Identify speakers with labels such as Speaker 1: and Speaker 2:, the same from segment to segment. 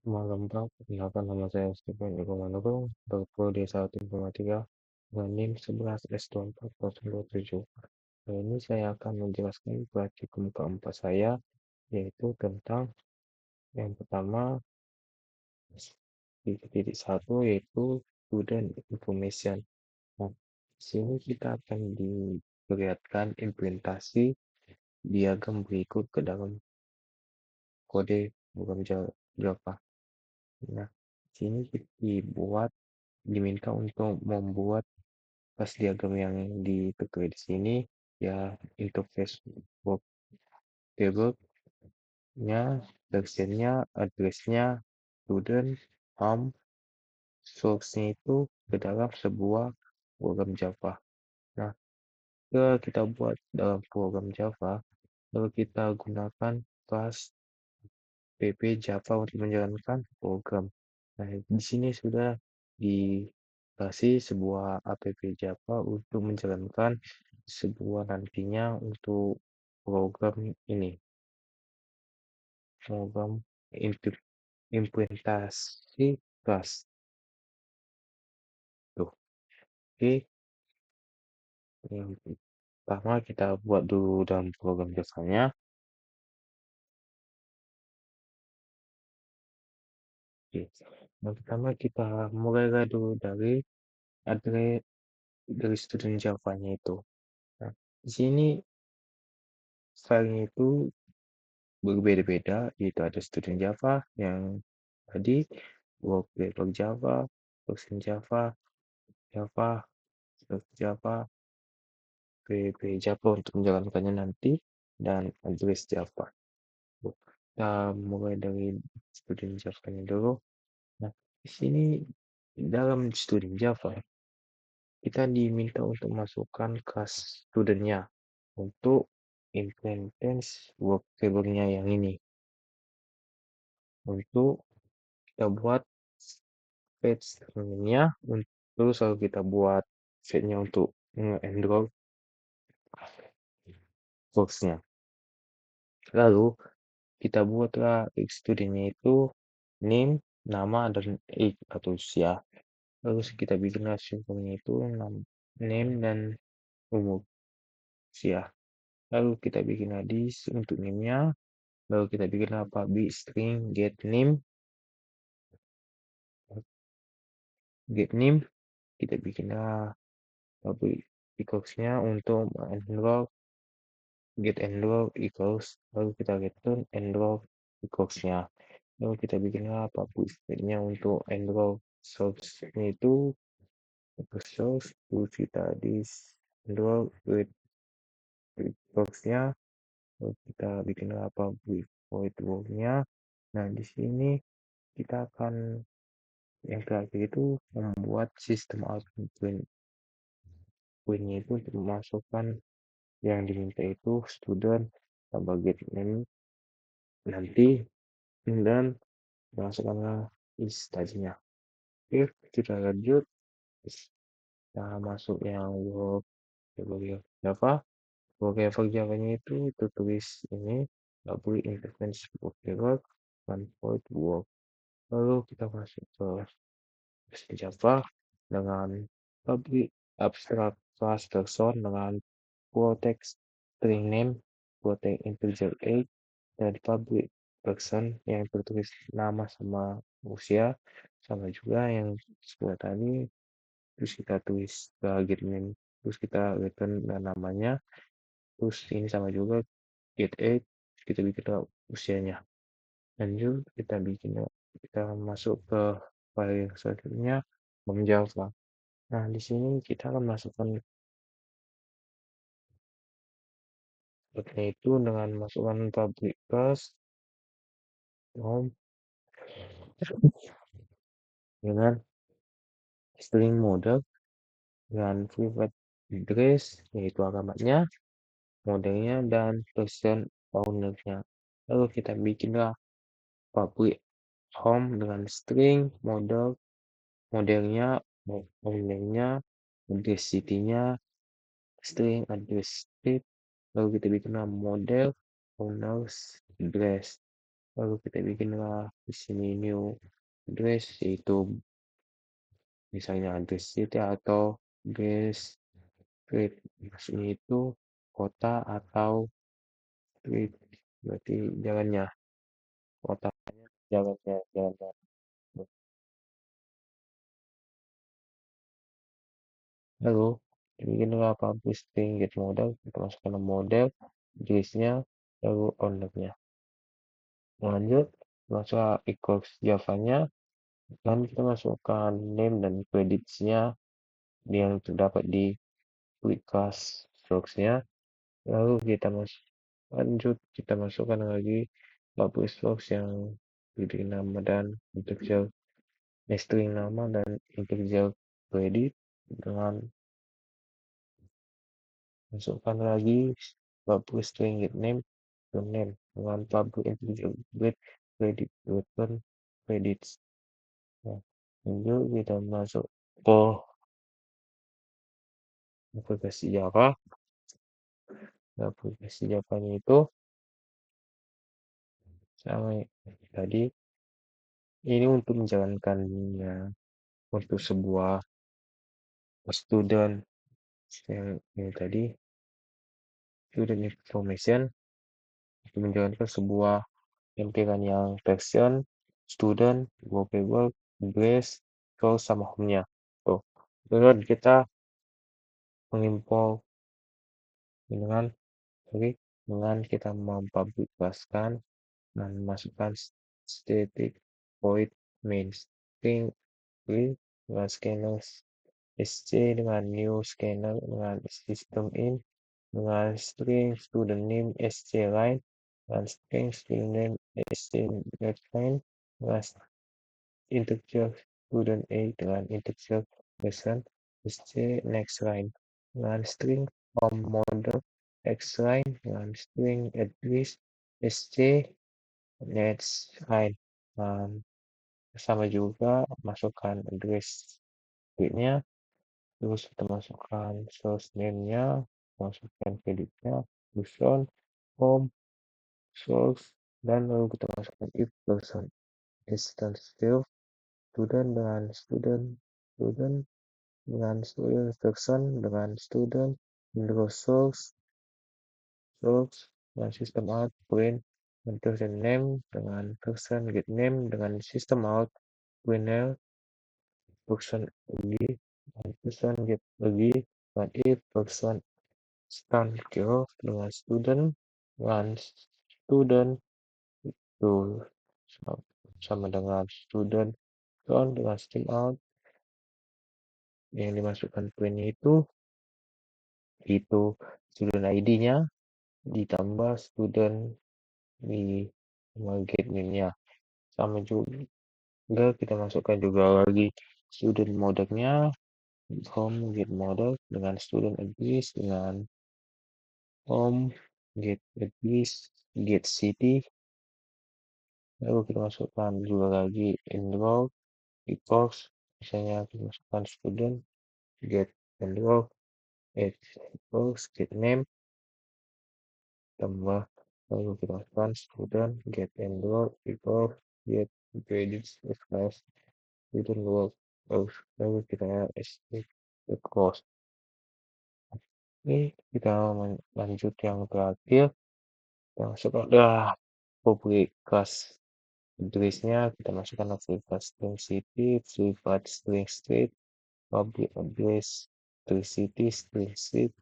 Speaker 1: Malam Bang, perkenalkan nama saya Stephen Eko Manurung, berprodi S1 Informatika dengan NIM 11S2407. Hari ini saya akan menjelaskan praktikum keempat saya, yaitu tentang yang pertama, di titik satu, yaitu student information. Nah, di sini kita akan diperlihatkan implementasi diagram berikut ke dalam kode program Java. Nah, di sini diminta untuk membuat pas diagram yang ditekan di sini ya, interface work table-nya, versionnya, address-nya, student, home, source-nya itu ke dalam sebuah program Java. Nah, kita buat dalam program Java, lalu kita gunakan kelas PP Java untuk menjalankan program. Nah, di sini sudah dikasih sebuah app Java untuk menjalankan sebuah nantinya untuk program ini, program implementasi kelas. Tuh, oke. Yang pertama kita buat dulu dalam program Java-nya. Oke. Yang pertama kita mulai dulu dari address dari student Java-nya itu. Nah, di sini filenya itu berbeda-beda, yaitu ada student Java yang tadi, workflow Java, function Java, Java, Java, PHP Java untuk menjalankannya nanti, dan address Java. Kita mulai dari student Java-nya dulu. Nah, di sini dalam student Java, kita diminta untuk masukkan kelas student-nya untuk implementasi work table-nya yang ini. Untuk kita buat page nya, terus lalu kita buat setnya untuk enroll box-nya. Lalu kita buatlah student-nya itu name, nama, dan age atau usia. Lalu kita bikin simbolnya itu name dan umur, usia. Lalu kita bikin list untuk name-nya. Lalu kita bikin public string get name. Kita bikinlah public equals-nya untuk enroll get enroll equals, lalu kita return enroll equals-nya. Lalu kita bikinlah public string-nya untuk enroll source-nya itu source, terus kita di enroll with box-nya, lalu kita bikinlah public void work-nya. Nah, di sini kita akan yang terakhir itu membuat sistem output point-nya itu untuk memasukkan yang diminta itu student tambah get name nanti, dan masukkanlah is tadinya. Oke, kita lanjut. Kita masuk yang work Java. Work Java-nya itu tulis ini public interface work one point work. Lalu kita masuk ke Java dengan public abstract class person dengan protect string name, protect integer age, dan public person yang tertulis nama sama usia, sama juga yang sebuah tadi. Terus kita tulis get name, terus kita return namanya, terus ini sama juga get age, kita bikin usianya. Lanjut kita masuk ke file yang selanjutnya, Java. Nah, di sini kita akan masukkan itu dengan masukkan public class home dengan string model dengan private address, yaitu alamatnya, modelnya, dan version ownernya. Lalu kita bikinlah public home dengan string modelnya, ownernya, address city-nya, string address state. Lalu kita bikinlah model owners address. lalu kita bikinlah di sini new address, yaitu misalnya address city atau address street. Maksudnya itu kota atau street, berarti jalannya, kota, jalannya. Lalu bikinlah publish string get model, kita masukkan model, jenisnya, lalu ownernya. Lanjut, masuk equals Java-nya, dan kita masukkan name dan credits-nya yang terdapat di quick class strokes-nya. Lalu lanjut, kita masukkan lagi publish strokes yang diberi nama dan integer string nama dan integer credit, dengan masukkan lagi publish string get name to name dengan publish integer get credit return credits. Nah, lanjut kita masuk ke aplikasi Java. Aplikasi Java-nya itu sama tadi, ini untuk menjalankannya untuk sebuah student yang ini tadi, student information, untuk menjalankan sebuah tampilan yang version, student, wallpaper, address, terus sama home-nya. Tuh, kemudian kita mengimport dengan kita mempublikasikan dan masukkan static void main string dengan scanner sc dengan new scanner dengan system in dengan string student name sc line dengan string student name sc next line dengan integer student a dengan integer person sc next line dengan string from model x line dengan string address sc next line, dan sama juga masukkan address nya, terus kita masukkan source name-nya, masukkan kreditnya, person, home, source, dan lalu kita masukkan if person instance field, student dengan student, student dengan student, person dengan student, underscore source, source dengan system out, print, dan person name dengan person get name dengan system out, print person lagi, dan person get lagi, dan if person stand kilo dengan student itu sama dengan student count dengan stream out yang dimasukkan print itu student ID-nya ditambah student di get name-nya, sama juga kita masukkan juga lagi student model-nya, home get model dengan student address dengan home get address get city, lalu kita masukkan juga lagi enroll equals, misalnya kita masukkan student get enroll equals get name tambah, lalu kita masukkan student get enroll equals get credits class student work, lalu kita close. Ini kita lanjut yang terakhir, yang masuk adalah public class address-nya, kita masukkan private string city, private string street, public address string city, string street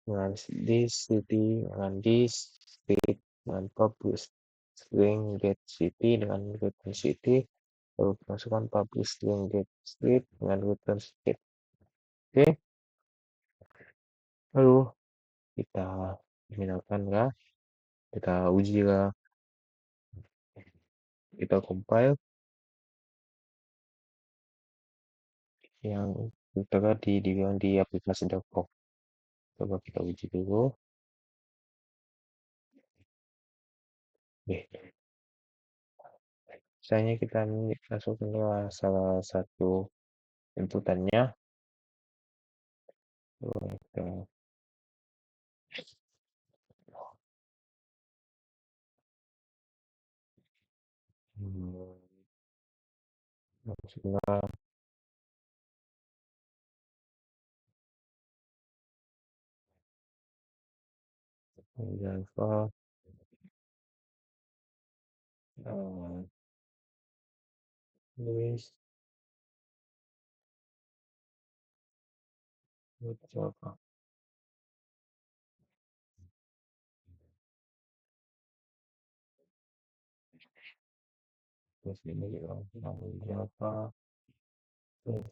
Speaker 1: dengan this city dengan this street dengan public string get city dengan return city, lalu masukkan public string get street dengan return street. Oke, lalu kita terminalkan lah, kita uji lah, kita compile yang tertera di aplikasi Dropbox. Coba kita uji dulu. Misalnya kita masukkan salah satu inputannya, Hmm, maksudnya Java, eh, Louis, Java, terus ini Java, terus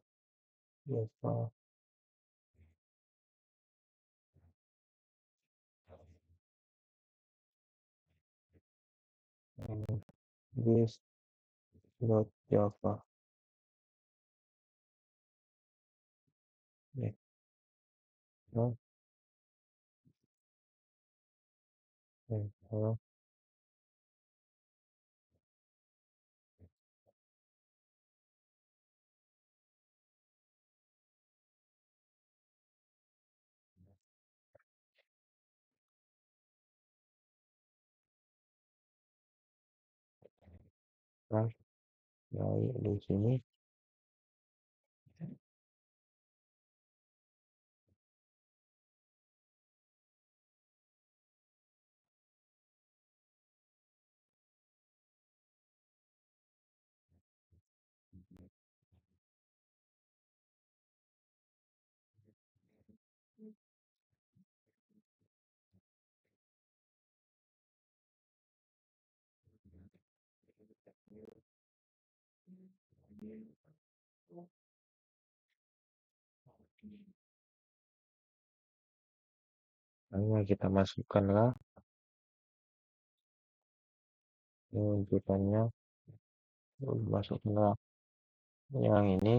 Speaker 1: Java, Louis, Java, ya, no, Java, kan, di sini, hanya kita masukkanlah rujukannya, masukkanlah yang ini,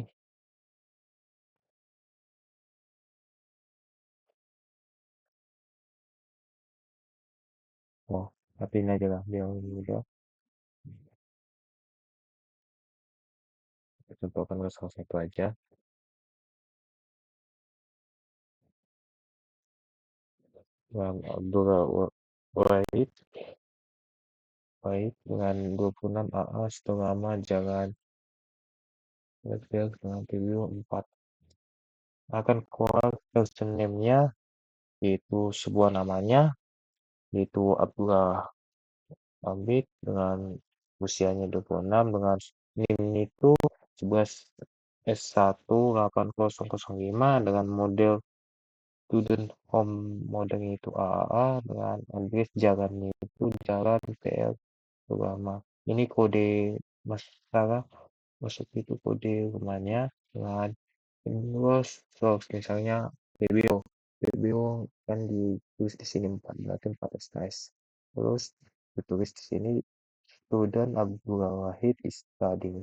Speaker 1: oh, matiin aja lah, biar mudah, kita contohkan ke salah satu aja, yang Abdullah Wahid, Wahid dengan 26 AA setengah lama jangan Redfield dengan preview 4 akan keluar username-nya, yaitu sebuah namanya, yaitu Abdullah Wahid dengan usianya 26 dengan NIM itu 11 S18005 dengan model student home modelnya itu AAA dengan address jalannya itu jalan PL Ulama. Ini kode masalah masuk itu kode rumahnya dengan terus terus misalnya BBO BBO kan ditulis di sini 4 berarti 4 SKS terus ditulis di sini student Abdul Wahid is study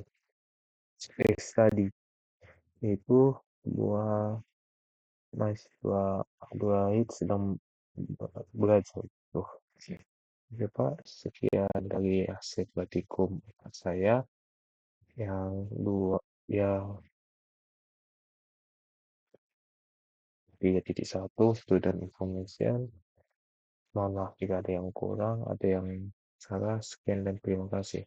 Speaker 1: yaitu dua mahasiswa Abdul Wahid sedang belajar tuh. Oke Pak, sekian dari hasil praktikum saya yang 3.1 student information. Mohon maaf jika ada yang kurang, ada yang salah. Sekian dan terima kasih.